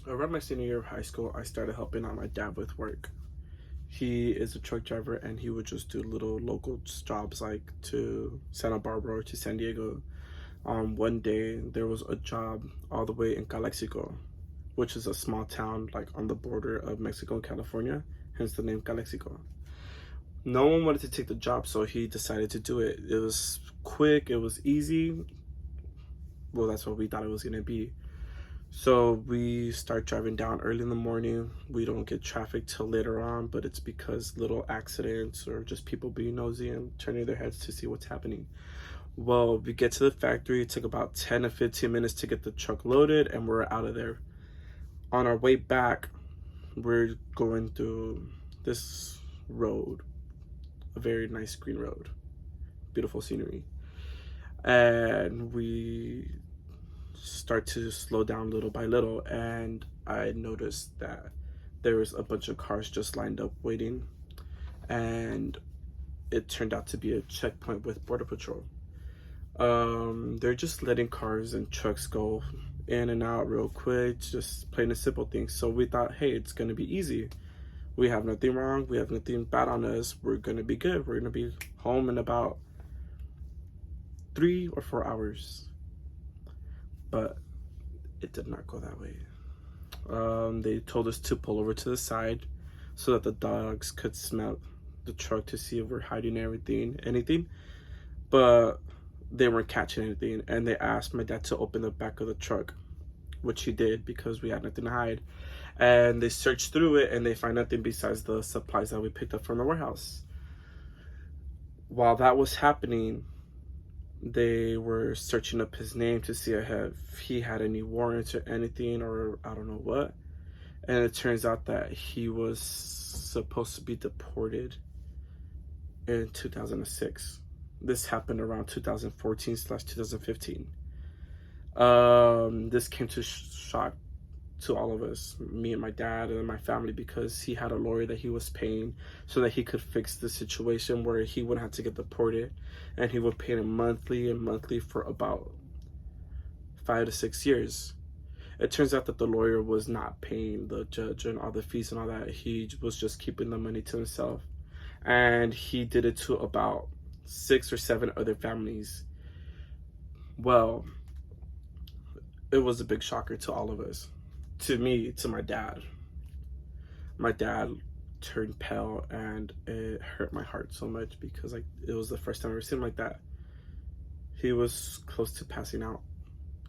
Around my senior year of high school, I started helping out my dad with work. He is a truck driver and he would just do little local jobs like to Santa Barbara or to San Diego. One day there was a job all the way in Calexico, which is a small town like on the border of Mexico and California, hence the name Calexico. No one wanted to take the job, so he decided to do it. It was quick, it was easy. Well, that's what we thought it was gonna be. So we start driving down early in the morning. We don't get traffic till later on, but it's because little accidents or just people being nosy and turning their heads to see what's happening. Well, we get to the factory. It took about 10 to 15 minutes to get the truck loaded, and we're out of there. On our way back, we're going through this road, a very nice green road, beautiful scenery. And we start to slow down little by little, and I noticed that there was a bunch of cars just lined up waiting, and it turned out to be a checkpoint with Border Patrol. They're just letting cars and trucks go in and out real quick, just plain and simple things. So we thought, hey, it's gonna be easy. We have nothing wrong, we have nothing bad on us, we're gonna be good. We're gonna be home in about 3 or 4 hours. But it did not go that way. They told us to pull over to the side so that the dogs could smell the truck to see if we're hiding anything. But they weren't catching anything, and they asked my dad to open the back of the truck, which he did because we had nothing to hide. And they searched through it, and they find nothing besides the supplies that we picked up from the warehouse. While that was happening, they were searching up his name to see if he had any warrants or anything, or I don't know what. And it turns out that he was supposed to be deported in 2006. This happened around 2014/2015. This came to shock to all of us, me and my dad and my family, because he had a lawyer that he was paying so that he could fix the situation where he wouldn't have to get deported, and he would pay him monthly for about 5 to 6 years. It turns out that the lawyer was not paying the judge and all the fees and all that. He was just keeping the money to himself, and he did it to about 6 or 7 other families. Well, it was a big shocker to all of us. To me, to my dad. My dad turned pale, and it hurt my heart so much because like it was the first time I ever seen him like that. He was close to passing out.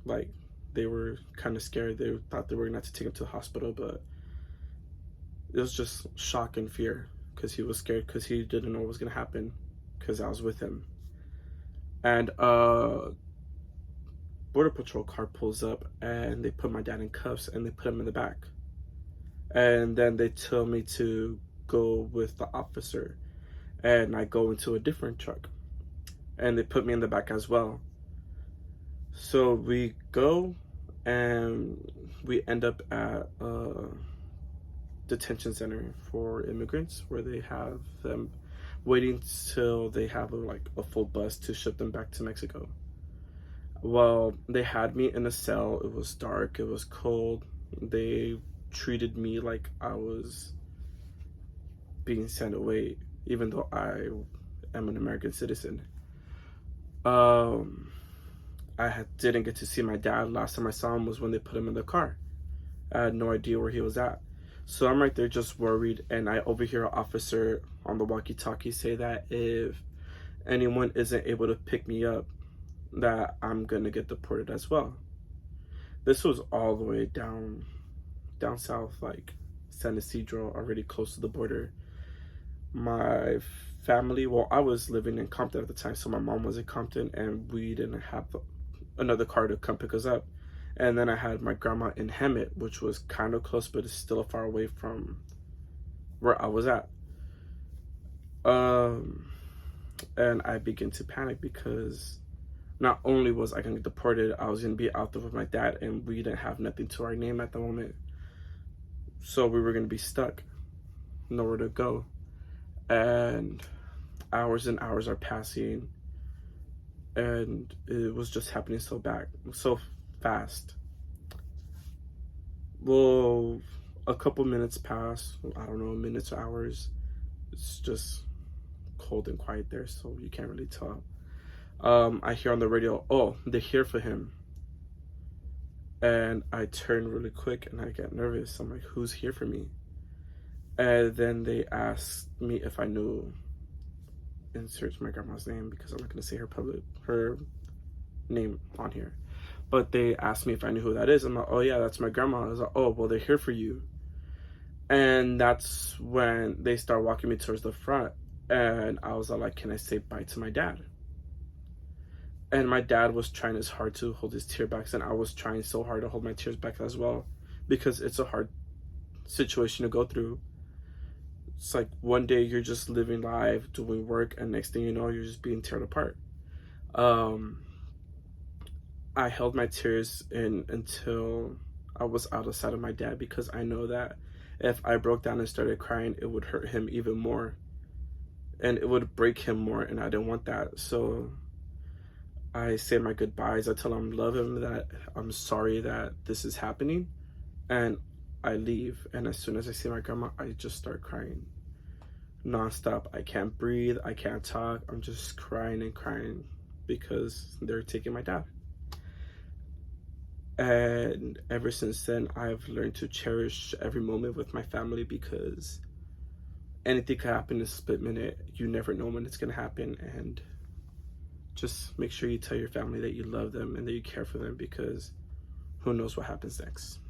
Like, they were kind of scared. They thought they were gonna have to take him to the hospital, but it was just shock and fear because he was scared because he didn't know what was gonna happen because I was with him. And Border Patrol car pulls up, and they put my dad in cuffs, and they put him in the back. And then they tell me to go with the officer, and I go into a different truck, and they put me in the back as well. So we go, and we end up at a detention center for immigrants where they have them waiting till they have a full bus to ship them back to Mexico. Well, they had me in a cell. It was dark, it was cold. They treated me like I was being sent away, even though I am an American citizen. Didn't get to see my dad. Last time I saw him was when they put him in the car. I had no idea where he was at. So I'm right there just worried, and I overhear an officer on the walkie-talkie say that if anyone isn't able to pick me up, that I'm gonna get deported as well. This was all the way down south, like San Isidro, already close to the border. My family, well, I was living in Compton at the time, so my mom was in Compton, and we didn't have another car to come pick us up. And then I had my grandma in Hemet, which was kind of close, but it's still far away from where I was at. And I began to panic because not only was I gonna get deported, I was gonna be out there with my dad, and we didn't have nothing to our name at the moment. So we were gonna be stuck, nowhere to go. And hours and hours are passing, and it was just happening so fast. Well, a couple minutes pass. I don't know, minutes or hours. It's just cold and quiet there, so you can't really tell. I hear on the radio, oh, they're here for him. And I turn really quick and I get nervous. I'm like, who's here for me? And then they asked me if I knew, insert my grandma's name because I'm not gonna say her name on here. But they asked me if I knew who that is. I'm like, oh yeah, that's my grandma. I was like, oh well, they're here for you. And that's when they start walking me towards the front. And I was like, can I say bye to my dad? And my dad was trying his hard to hold his tear backs, and I was trying so hard to hold my tears back as well, because it's a hard situation to go through. It's like one day you're just living life, doing work, and next thing you know, you're just being torn apart. I held my tears in until I was out of sight of my dad, because I know that if I broke down and started crying, it would hurt him even more, and it would break him more, and I didn't want that. So I say my goodbyes. I tell him I love him, that I'm sorry that this is happening, and I leave. And as soon as I see my grandma, I just start crying nonstop. I can't breathe. I can't talk. I'm just crying and crying because they're taking my dad. And ever since then, I've learned to cherish every moment with my family, because anything could happen in a split minute. You never know when it's going to happen. And just make sure you tell your family that you love them and that you care for them, because who knows what happens next.